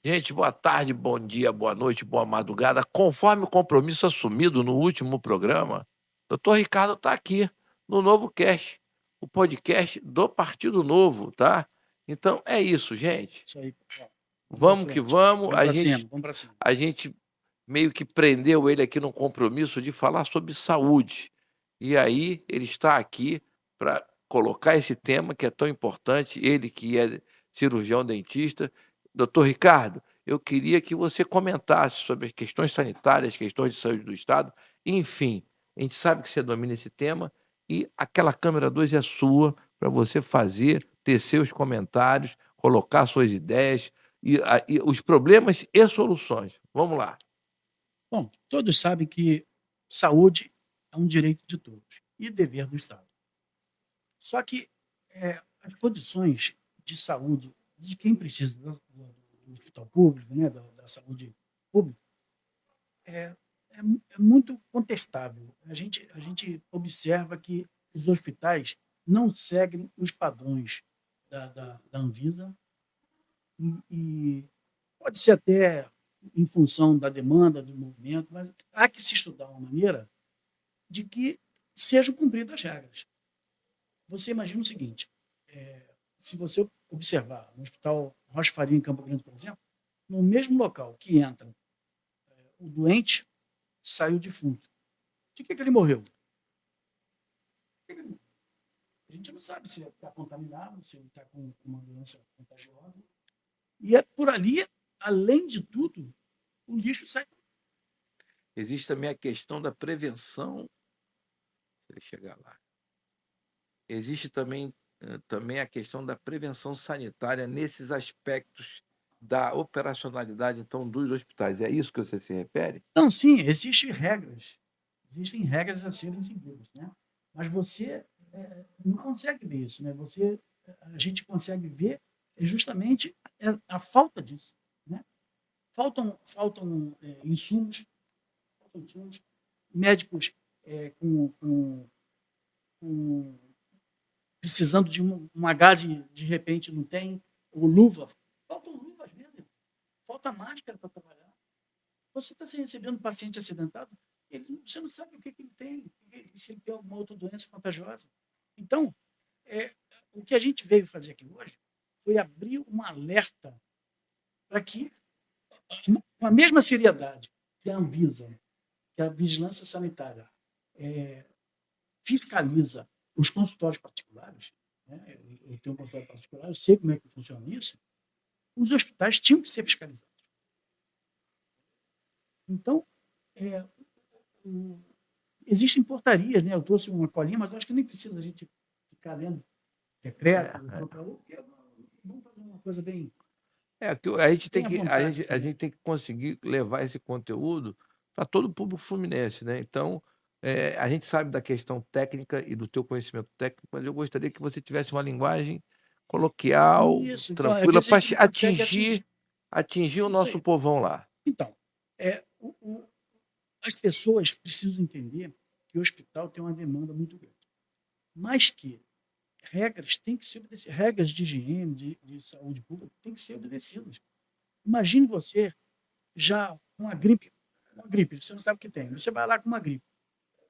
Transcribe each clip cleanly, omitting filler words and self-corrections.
Gente, boa tarde, bom dia, boa noite, boa madrugada. Conforme o compromisso assumido no último programa, doutor Ricardo está aqui no Novo Cast, o podcast do Partido Novo, tá? Então é isso, gente. Isso aí, ó, vamos para Vamos que frente. vamos. Vamos para cima, vamos para cima. A gente meio que prendeu ele aqui num compromisso de falar sobre saúde. E aí ele está aqui para colocar esse tema que é tão importante, ele que é cirurgião dentista. Doutor Ricardo, eu queria que você comentasse sobre as questões sanitárias, questões de saúde do Estado, enfim, a gente sabe que você domina esse tema e aquela câmera 2 é sua para você fazer, tecer os comentários, colocar suas ideias e os problemas e soluções. Vamos lá. Bom, todos sabem que saúde é um direito de todos e dever do Estado. Só que as condições de saúde de quem precisa do hospital público, né, da saúde pública, é, é muito contestável. A gente observa que os hospitais não seguem os padrões da Anvisa e pode ser até em função da demanda, do movimento, mas há que se estudar uma maneira de que sejam cumpridas as regras. Você imagina o seguinte, se você observar no Hospital Rocha Faria, em Campo Grande, por exemplo, no mesmo local que entra o doente, sai o defunto. De que ele morreu? A gente não sabe se ele está contaminado, se ele está com uma doença contagiosa. E é por ali, além de tudo, o lixo sai. Existe também a questão da prevenção. Deixa eu chegar lá. Existe também a questão da prevenção sanitária nesses aspectos da operacionalidade, então, dos hospitais. É isso que você se refere? Então, sim, existem regras a serem seguidas, né? Mas você não consegue ver isso, né? A gente consegue ver justamente a falta disso, né? Faltam insumos, médicos com precisando de uma gase, de repente não tem, ou luva, faltam luvas mesmo, falta máscara para trabalhar. Você está recebendo um paciente acidentado, você não sabe o que ele tem, se ele tem alguma outra doença contagiosa. Então, o que a gente veio fazer aqui hoje foi abrir um alerta para que, com a mesma seriedade que a Anvisa, que a Vigilância Sanitária fiscaliza os consultórios particulares, né? Eu tenho um consultório particular, eu sei como é que funciona isso, os hospitais tinham que ser fiscalizados. Então, é, existem portarias, né? Eu trouxe uma colinha, mas eu acho que nem precisa a gente ficar lendo decreto, porque vamos fazer uma coisa bem, A gente tem bem à que, vontade aqui, a né? gente tem que conseguir levar esse conteúdo para todo o público fluminense, né? Então, a gente sabe da questão técnica e do teu conhecimento técnico, mas eu gostaria que você tivesse uma linguagem coloquial, Isso, então, às tranquila, vezes a para gente não consegue atingir, atingir. atingir o Isso nosso aí. povão lá. Então, as pessoas precisam entender que o hospital tem uma demanda muito grande, mas que regras têm que ser obedecidas, regras de higiene, de saúde pública têm que ser obedecidas. Imagine você já com uma gripe, você não sabe o que tem, você vai lá com uma gripe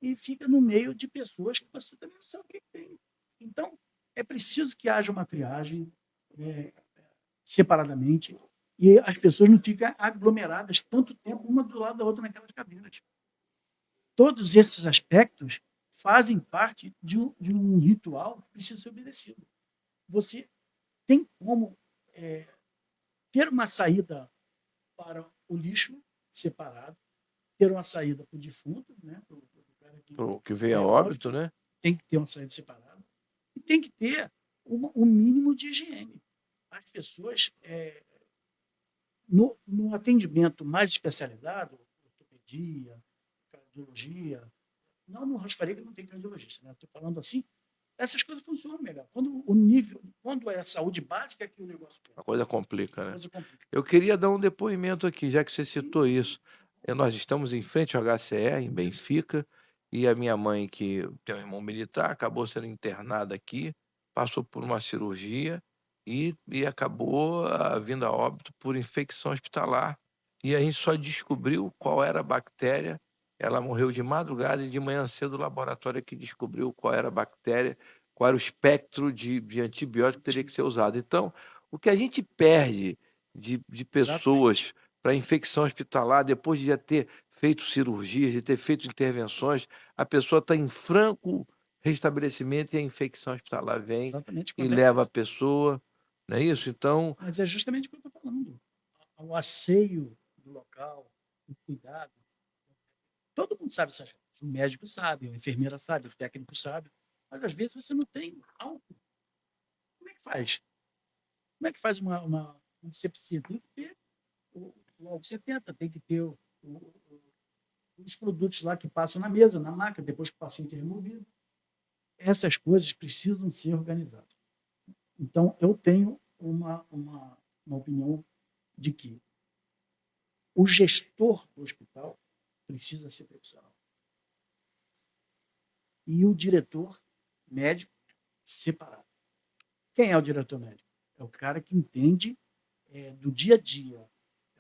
e fica no meio de pessoas que você também não sabe o que tem. Então, é preciso que haja uma triagem separadamente e as pessoas não fiquem aglomeradas tanto tempo uma do lado da outra naquelas cabinas. Todos esses aspectos fazem parte de um ritual que precisa ser obedecido. Você tem como ter uma saída para o lixo separado, ter uma saída para o defunto, né, para o cara O que que veio a veio a óbito, óbito, né? tem que ter uma saída separada. E tem que ter um mínimo de higiene. As pessoas, no atendimento mais especializado, ortopedia, cardiologia, não no Rosfaria que não tem cardiologista, né? Estou falando assim, essas coisas funcionam melhor. Quando é a saúde básica é que o negócio A pega, coisa complica, a né? coisa complica. Eu queria dar um depoimento aqui, já que você citou isso. Nós estamos em frente ao HCE, em Isso. Benfica, e a minha mãe, que tem um irmão militar, acabou sendo internada aqui, passou por uma cirurgia e acabou vindo a óbito por infecção hospitalar. E a gente só descobriu qual era a bactéria. Ela morreu de madrugada e de manhã cedo o laboratório que descobriu qual era a bactéria, qual era o espectro de antibiótico que teria que ser usado. Então, o que a gente perde de Exatamente. pessoas para infecção hospitalar, depois de já ter feito cirurgias, de ter feito intervenções, a pessoa está em franco restabelecimento e a infecção hospitalar vem Exatamente, e acontece leva a isso. pessoa, não é isso? Então, Mas é justamente o que eu estou falando. O asseio do local, o cuidado. Todo mundo sabe essas coisas. O médico sabe, a enfermeira sabe, o técnico sabe. Mas às vezes você não tem álcool. Como é que faz? Como é que faz uma antisepsia? Tem que ter o álcool 70, tem que ter os produtos lá que passam na mesa, na máquina, depois que o paciente é removido. Essas coisas precisam ser organizadas. Então, eu tenho uma opinião de que o gestor do hospital precisa ser profissional. E o diretor médico separado. Quem é o diretor médico? É o cara que entende do dia a dia.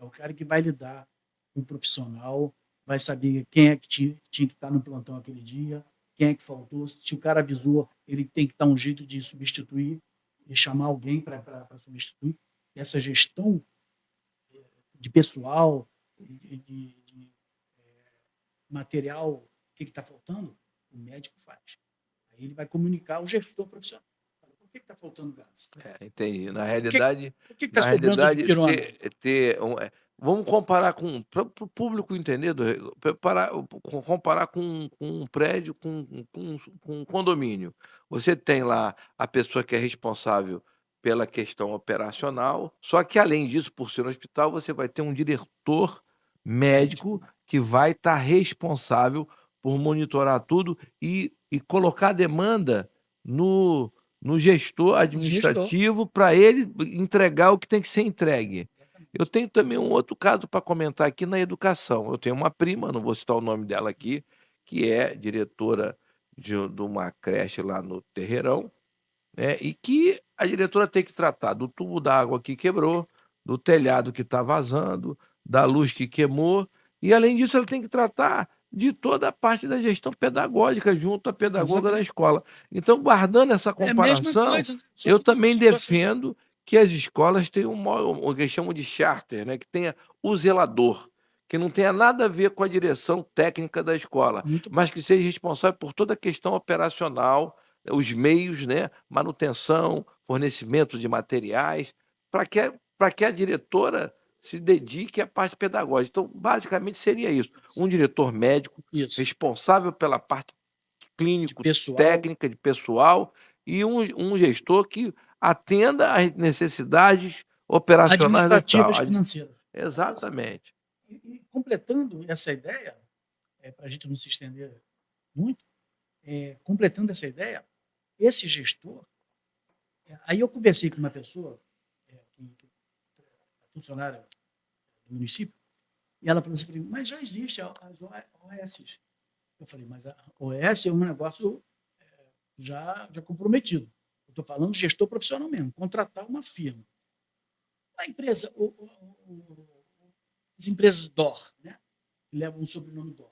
É o cara que vai lidar com o profissional, vai saber quem é que tinha que estar no plantão aquele dia, quem é que faltou. Se o cara avisou, ele tem que dar um jeito de substituir e chamar alguém para substituir. Essa gestão de pessoal, de material, o que está faltando, o médico faz. Aí ele vai comunicar ao gestor profissional. Por que está faltando gás? entendi. Por que está Na sobrando realidade, dipirona? vamos comparar para o público entender, comparar com um prédio, com um condomínio. Você tem lá a pessoa que é responsável pela questão operacional, só que além disso, por ser um hospital, você vai ter um diretor médico que vai estar responsável por monitorar tudo e colocar a demanda no gestor O gestor. administrativo para ele entregar o que tem que ser entregue. Eu tenho também um outro caso para comentar aqui na educação. Eu tenho uma prima, não vou citar o nome dela aqui, que é diretora de uma creche lá no Terreirão, né? E que a diretora tem que tratar do tubo d'água que quebrou, do telhado que está vazando, da luz que queimou, e além disso ela tem que tratar de toda a parte da gestão pedagógica junto à pedagoga da Exatamente. escola. Então, guardando essa É a mesma comparação, coisa, né? Só eu que também situações defendo que as escolas tenham o que eles chamam de charter, né? Que tenha o zelador, que não tenha nada a ver com a direção técnica da escola, muito bom. mas que seja responsável por toda a questão operacional, os meios, né, manutenção, fornecimento de materiais, para que a diretora se dedique à parte pedagógica. Então, basicamente seria isso. Um diretor médico Isso. responsável pela parte De clínico, pessoal, técnica, de pessoal, e um gestor que atenda às necessidades operacionais do hospital. administrativas, financeiras. É isso. Exatamente. E completando essa ideia, para a gente não se estender muito, completando essa ideia, esse gestor, aí eu conversei com uma pessoa, que é funcionária do município, e ela falou assim, para mim, mas já existe as OS. Eu falei, mas a OS é um negócio já comprometido. Eu estou falando de gestor profissional mesmo, contratar uma firma. A empresa, as empresas DOR, né, que levam o sobrenome DOR,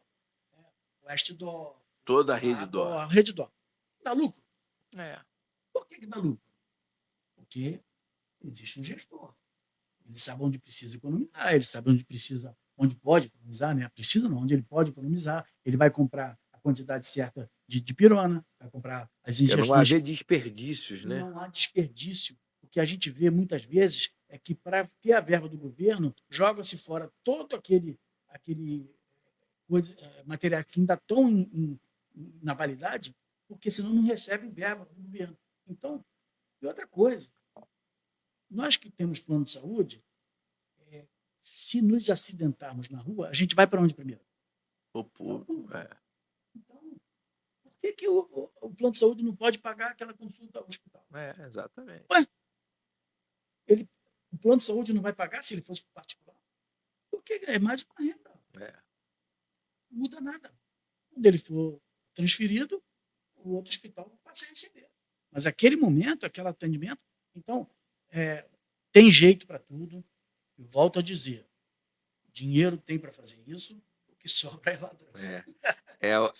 né, West DOR, Toda a rede a DOR. DOR, Rede DOR, dá lucro. É. Por que dá lucro? Porque existe um gestor. Ele sabe onde precisa economizar, ele sabe onde precisa, onde pode economizar, né? Precisa não, onde ele pode economizar. Ele vai comprar a quantidade certa de pirona, vai comprar as Para não injeções. haver desperdícios, né? Não há desperdício. O que a gente vê muitas vezes é que, para ter a verba do governo, joga-se fora todo aquele material que ainda estão na validade, porque senão não recebem verba do governo. Então, e outra coisa, nós que temos plano de saúde, se nos acidentarmos na rua, a gente vai para onde primeiro? O público, Então, por que o plano de saúde não pode pagar aquela consulta ao hospital? exatamente. Ué, o plano de saúde não vai pagar se ele fosse particular? Porque é mais uma renda. Não muda nada. Quando ele for transferido, o outro hospital passa a receber. Mas aquele momento, aquele atendimento, então, tem jeito para tudo. E volto a dizer, dinheiro tem para fazer isso, o que sobra é ladrão.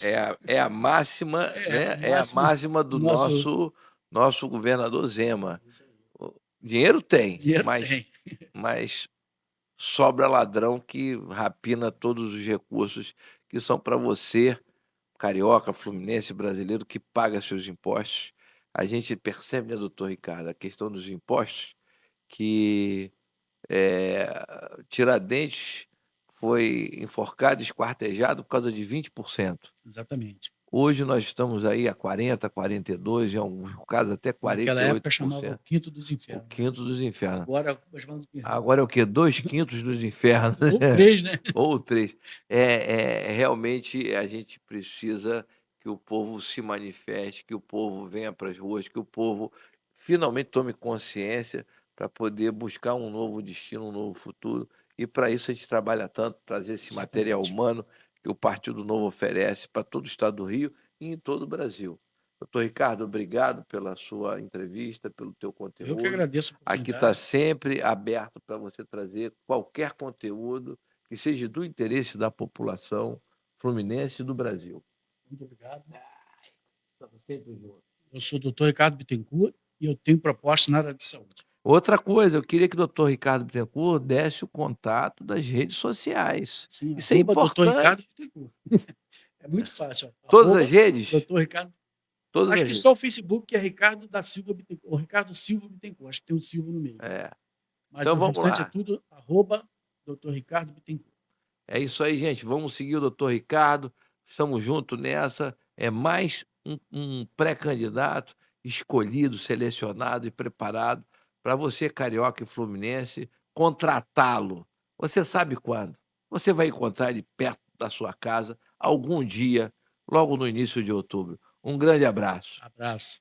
É a máxima, né? O É a máximo máxima do do nosso. nosso governador Zema. Isso aí. O dinheiro tem, Dinheiro tem. mas sobra ladrão que rapina todos os recursos que são para você, carioca, fluminense, brasileiro, que paga seus impostos. A gente percebe, né, doutor Ricardo, a questão dos impostos, que Tiradentes foi enforcado, esquartejado por causa de 20%. Exatamente. Hoje nós estamos aí a 40, 42, em alguns casos até Naquela época 48%. chamava o quinto dos O infernos. quinto dos infernos. Agora nós vamos ver. Agora é o quê? 2/5 dos infernos. Ou três, né? Ou 3. Realmente a gente precisa que o povo se manifeste, que o povo venha para as ruas, que o povo finalmente tome consciência para poder buscar um novo destino, um novo futuro. E para isso a gente trabalha tanto, trazer esse material Exatamente. humano que o Partido Novo oferece para todo o estado do Rio e em todo o Brasil. Doutor Ricardo, obrigado pela sua entrevista, pelo teu Eu que conteúdo. agradeço a Aqui está oportunidade. sempre aberto para você trazer qualquer conteúdo que seja do interesse da população fluminense e do Brasil. Muito obrigado. Estamos sempre juntos. Eu sou o doutor Ricardo Bittencourt e eu tenho proposta na área de saúde. Outra coisa, eu queria que o doutor Ricardo Bittencourt desse o contato das redes sociais. Sim, Isso é doutor Ricardo importante. Bittencourt. É muito fácil. Todas as redes? Doutor Ricardo. Todas Acho as que redes. só o Facebook, que é Ricardo da Silva Bittencourt. Ou Ricardo Silva Bittencourt. Acho que tem um Silva no meio. Mas Então o vamos restante lá. é tudo doutor Ricardo Bittencourt. É isso aí, gente. Vamos seguir o doutor Ricardo. Estamos juntos nessa. É mais um pré-candidato escolhido, selecionado e preparado para você, carioca e fluminense, contratá-lo. Você sabe quando? Você vai encontrar ele perto da sua casa algum dia, logo no início de outubro. Um grande abraço. Abraço.